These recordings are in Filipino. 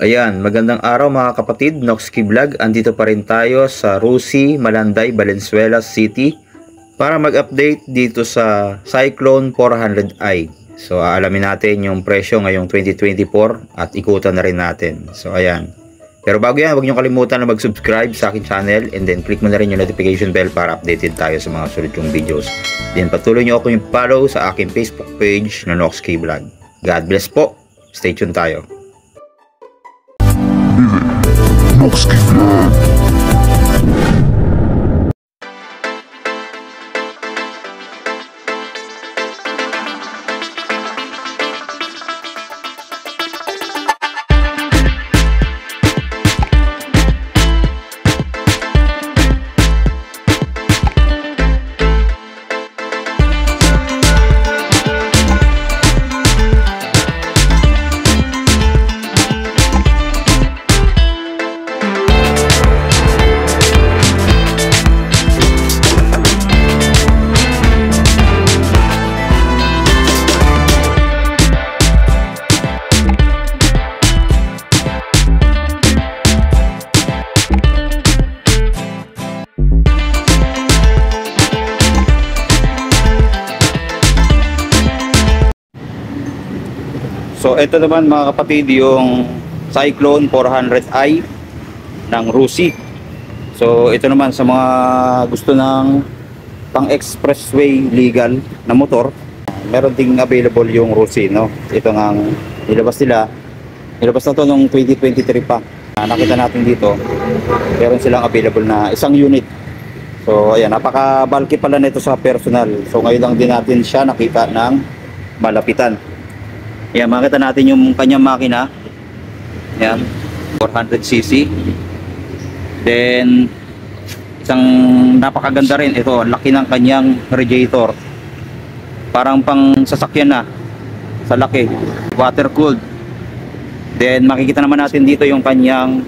Ayan, magandang araw mga kapatid, Noxky Vlog. Andito pa rin tayo sa Rusi, Malanday, Valenzuela City para mag-update dito sa Cyclone 400i. So, aalamin natin yung presyo ngayong 2024 at ikutan na rin natin. So, ayan. Pero bago yan, huwag nyo kalimutan na mag-subscribe sa akin channel and then click mo na rin yung notification bell para updated tayo sa mga sunod kong videos. Then patuloy nyo ako yung follow sa aking Facebook page na Noxky Vlog. God bless po. Stay tuned tayo. Noxky Vlog. So ito naman mga kapatid yung Cyclone 400i ng Rusi. So ito naman sa mga gusto ng pang expressway legal na motor, meron ding available yung Rusi, no? Ito ngang nilabas nila. Nilabas na to nung 2023 pa. Nakita natin dito, meron silang available na isang unit. So ayan, napaka-bulky pala nito sa personal. So ngayon lang din natin siya nakita ng malapitan. Yan, makita natin yung kanyang makina. Yan, 400cc. Then isang napakaganda rin ito, laki ng kanyang radiator. Parang pang sasakyan na sa laki, water cooled. Then makikita naman natin dito yung kanyang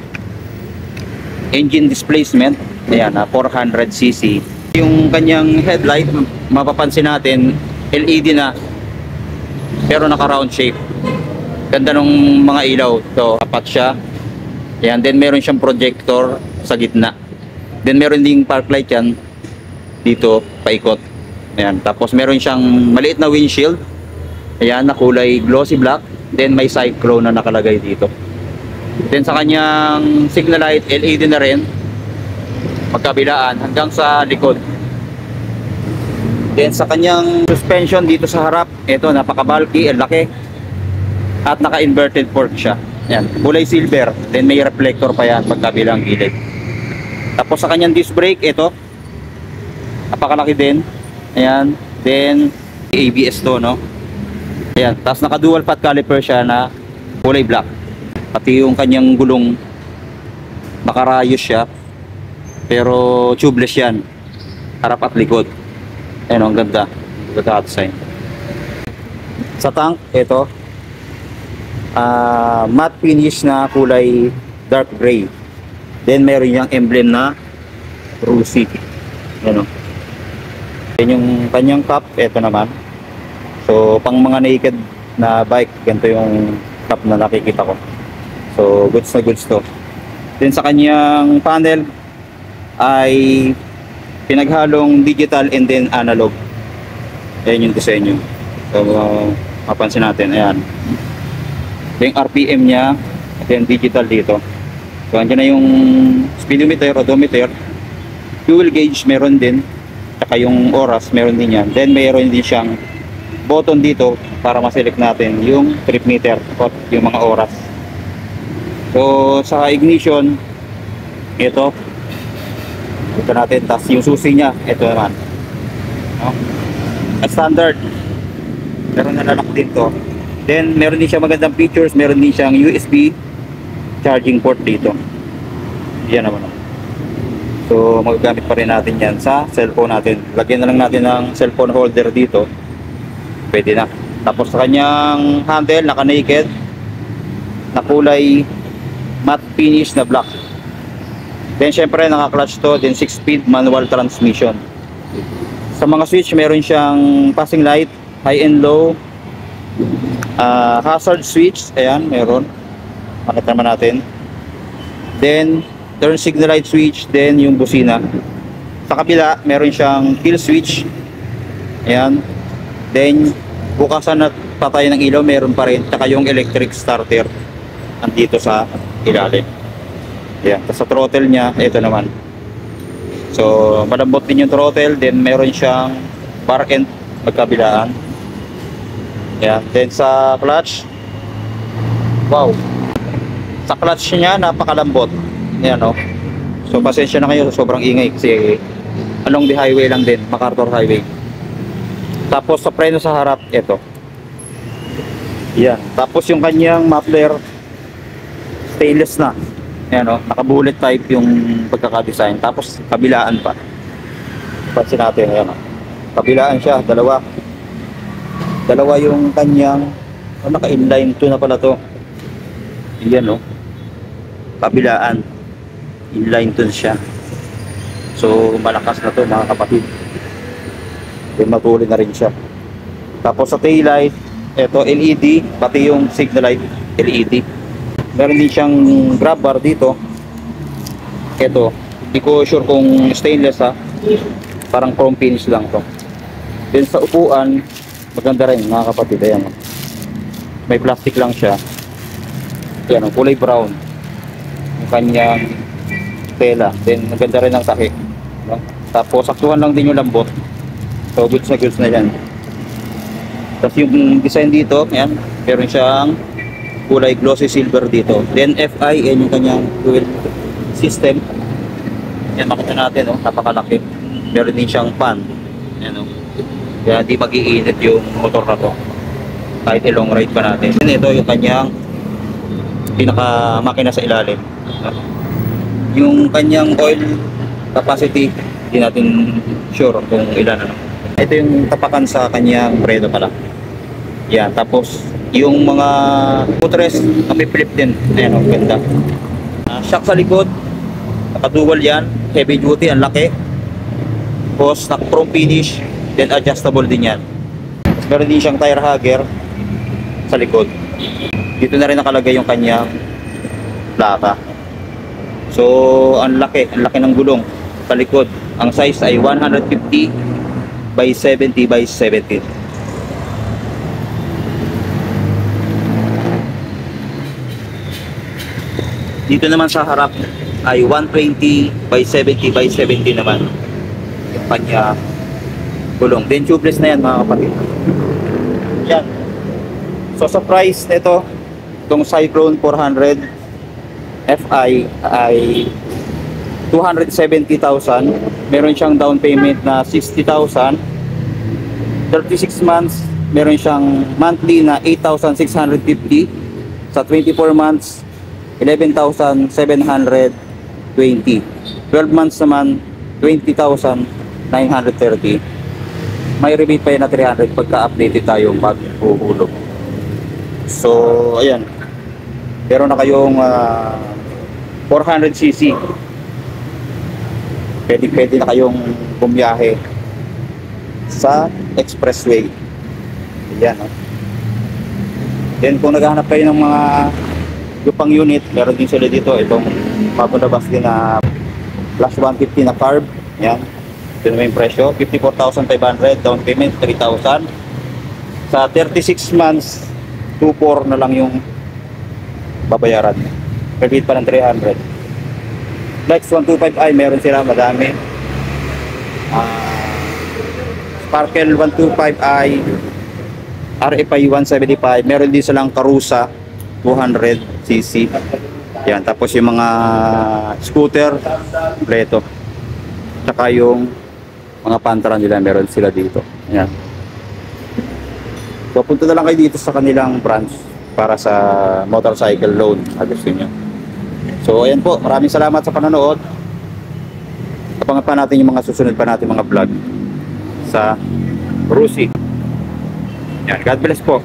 engine displacement. Ayan, 400cc. Yung kanyang headlight, mapapansin natin LED na pero naka round shape. Ganda nung mga ilaw. So apat siya. Ayan, then meron siyang projector sa gitna. Then meron ding park light yan dito paikot. Ayan, tapos meron siyang maliit na windshield. Ayan, na kulay glossy black. Then may Cyclone na nakalagay dito. Then sa kanyang signal light, LED na rin, magkabilaan hanggang sa likod. Then sa kanyang suspension dito sa harap, ito napaka-bulky, laki. At naka-inverted fork siya. Yan, kulay silver. Then may reflector pa yan pagkabilang gilid. Tapos sa kanyang disc brake, ito napakalaki din. Ayan. Then ABS to, no? Ayan, tapos naka-dual path caliper siya na kulay black. Pati yung kanyang gulong makarayos siya, pero tubeless yan, harap at likod. Ayan, ang ganda. Ganda design. Sa tank, ito matte finish na kulay dark gray. Then meron yung emblem na Rusi. Ayan, o. Then yung kanyang cap, ito naman. So pang mga naked na bike, ganito yung cap na nakikita ko. So goods na goods to. Then sa kanyang panel ay pinaghalong digital and then analog. Ayan yung disenyo. So mapansin natin, ayan yung RPM nya, at yung digital dito. So andyan na yung speedometer, odometer, fuel gauge meron din, saka yung oras meron din yan. Then mayroon din siyang button dito para ma-select natin yung trip meter o yung mga oras. So sa ignition, ito natin, tapos yung susi nya, ito naman, no? At standard, meron na lalak din to. Then meron din siyang magandang features, meron din siyang USB charging port dito. Yan naman. So magagamit pa rin natin yan sa cellphone natin. Lagyan na lang natin ng cellphone holder dito, pwede na. Tapos sa kanyang handle, naka naked na kulay matte finish na black. Then syempre naka-clutch to, then 6-speed manual transmission. Sa mga switch, meron siyang passing light, high and low, hazard switch, ayan, meron. Makita naman natin. Then, turn signal light switch, then yung busina. Sa kabila, meron siyang kill switch. Ayan. Then, bukasan at patay ng ilaw, meron pa rin. Tsaka yung electric starter andito sa ilalim. Ayan. Tapos sa throttle niya, ito naman. So, malambot din yung throttle. Then, meron siyang bar end magkabilaan. Ayan. Then, sa clutch, wow. Sa clutch niya, napakalambot. Ayan, o. So, pasensya na kayo. Sobrang ingay kasi along the highway lang din. MacArthur Highway. Tapos, sa preno sa harap, ito. Ayan. Tapos, yung kanyang muffler, stainless na. Ayan, o. Naka-bullet type yung pagkakadesign. Tapos, kabilaan pa. Pansin natin. Ayan, o. Kabilaan siya. Dalawa. Dalawa yung kanyang naka-inline 2 na pala to. Ayan, o. Kabilaan. Inline 2 siya. So, malakas na to mga kapatid. Then, matulin na rin siya. Tapos sa taillight, ito LED, pati yung signal light LED. Meron din siyang grab bar dito. Ito, hindi ko sure kung stainless ha. Parang chrome finish lang to. Then sa upuan, maganda rin mga kapatid. Ayan, may plastic lang siya. Ayan, kulay brown yung kanyang tela. Then maganda rin ang tahi, no? Tapos saktuhan lang din yung lambot. So goods na yan. Tapos yung design dito, ayan, meron siyang kulay glossy silver dito. Then FI, yan yung kanyang fuel system. Yan, makita natin, oh, napakalaki. Meron din siyang fan. Ayan, oh. Kaya hindi mag-iinit yung motor na to kahit i-long ride pa natin. And ito yung kanyang pinaka makina sa ilalim. Yung kanyang oil capacity, hindi natin sure kung ilan ano. Ito yung tapakan sa kanyang preno pala. Yan, tapos yung mga footrest napipilip din. Ayan, oh, ganda. Shock sa likod, nakadual yan, heavy duty, ang laki. Tapos naka-chrome finish, then adjustable din yan. Tapos meron din siyang tire hugger sa likod. Dito na rin nakalagay yung kanyang plaka. So, ang laki ng gulong sa likod. Ang size ay 150 by 70 by 70. Dito naman sa harap ay 120 by 70 by 70 naman yung kanya gulong. Then tubeless na yan mga kapatid. Yan. So sa price nito, itong Cyclone 400 FI ay 270,000. Meron siyang down payment na 60,000. 36 months, meron siyang monthly na 8,650. Sa 24 months, 11,720. 12 months naman, 20,930. May rebate pa yun na 300 pagka-updated tayo pag-uhulog. So, ayan. Meron na kayong 400cc. Pwede na kayong bumiyahe sa expressway. Ayan, no? Then kung naghahanap kayo ng mga lupang unit, meron din sila dito. Itong papalabas din na plus 150 na carb. Ayan. Ito naman yung presyo. 54,500. Down payment 3,000. Sa 36 months, 2,400 na lang yung babayaran. Pagkit pa ng 300. Flex 125i, meron sila madami. Sparkle 125i, RFI 175, meron din silang Karusa 200cc. Yan, tapos yung mga scooter, kompleto. Tsaka yung mga Pantran nila, meron sila dito. Yan. So punta na lang kayo dito sa kanilang branch para sa motorcycle loan na gusto nyo. So ayan po, maraming salamat sa panonood. Abangan pa natin yung mga susunod pa natin mga vlog sa Rusi. Yan, God bless po.